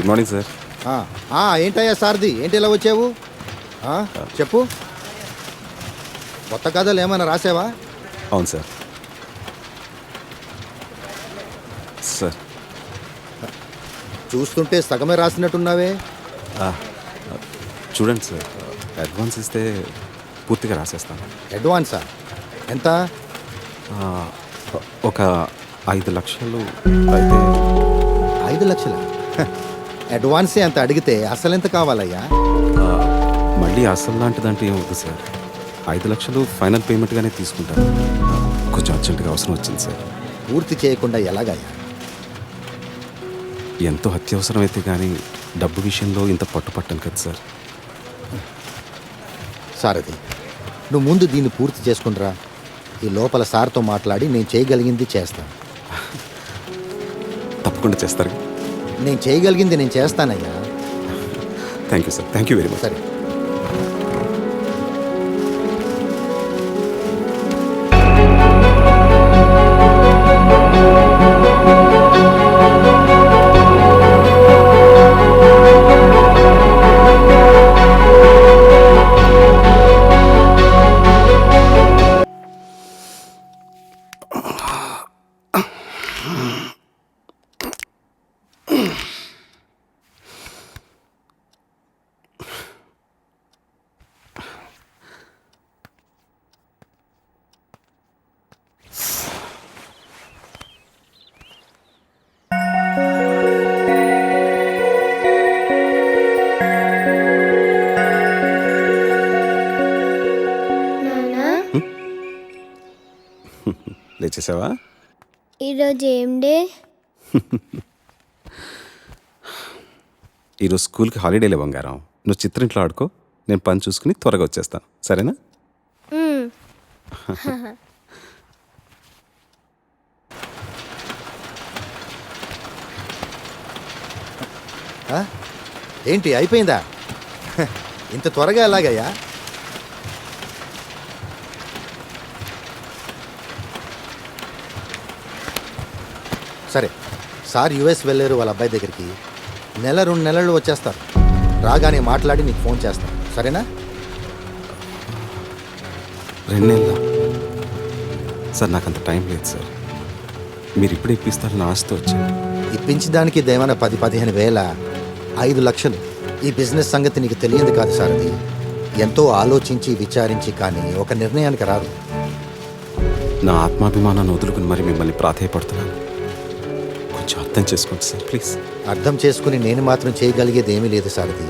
Morning sir. ఏంటయ్యా సార్ది, ఏంటి ఇలా వచ్చావు? చెప్పు, కొత్త కథలు ఏమైనా రాసావా? అవును సార్. సార్ చూస్తుంటే సగమే రాసినట్టున్నావే. చూడండి సార్, అడ్వాన్స్ ఇస్తే పూర్తిగా రాసేస్తాను. అడ్వాన్సా? ఎంత? ఒక 5 లక్షలు అయితే. 5 లక్షల? అడ్వాన్సే అంత అడిగితే అసలు ఎంత కావాలయ్యా? మళ్ళీ అసలు లాంటిదంటే ఏమవుతుంది సార్? 5 లక్షలు ఫైనల్ పేమెంట్గానే తీసుకుంటాను. కొంచెం అర్జెంటుగా అవసరం వచ్చింది సార్. పూర్తి చేయకుండా ఎలాగయ్యా? ఎంతో అత్యవసరం అయితే కానీ డబ్బు విషయంలో ఇంత పట్టుపట్టను కదా సార్. సారథి, నువ్వు ముందు దీన్ని పూర్తి చేసుకునిరా. ఈ లోపల సార్తో మాట్లాడి నేను చేయగలిగింది చేస్తాను. తప్పకుండా చేస్తారు. నేను చేయగలిగింది నేను చేస్తానయ్యా. Thank you sir. Thank you very much. సరే. లేచేసావా? ఈరోజు ఏం డే? ఈరోజు స్కూల్కి హాలిడేలే బంగారం. నువ్వు చిత్రింట్లో ఆడుకో, నేను పని చూసుకుని త్వరగా వచ్చేస్తాను. సరేనా? ఏంటి అయిపోయిందా? ఇంత త్వరగా ఎలాగయ్యా? సరే, సార్ యుఎస్ వెళ్ళారు వాళ్ళ అబ్బాయి దగ్గరికి. 1-2 నెలలు వచ్చేస్తారు. రాగానే మాట్లాడి నీకు ఫోన్ చేస్తాను. సరేనా? 2 నెలల సార్? నాకు అంత టైం లేదు సార్. మీరు ఇప్పుడు ఇప్పిస్తారని ఆశతో వచ్చాను. ఇప్పించడానికి దేవన 10-15 వేల, 5 లక్షలు. ఈ బిజినెస్ సంగతి నీకు తెలియదు కాదు సార్. అది ఎంతో ఆలోచించి విచారించి కానీ ఒక నిర్ణయానికి రారు. నా ఆత్మాభిమానాన్ని వదులుకుని మరి మిమ్మల్ని ప్రాధేయపడుతున్నాను. కొంచెం అర్థం చేసుకోండి సార్, ప్లీజ్. అర్థం చేసుకుని నేను మాత్రం చేయగలిగేది ఏమీ లేదు సారథి.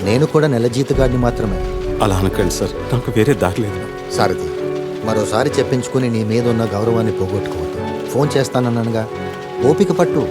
నేను కూడా నెల జీతగాడిని మాత్రమే. అలా అనకండి సార్, నాకు వేరే దారి లేదు. సారథి, మరోసారి చెప్పించుకుని నీ మీద ఉన్న గౌరవాన్ని పోగొట్టుకోవద్దు. ఫోన్ చేస్తానన్నానుగా, ఓపిక పట్టు.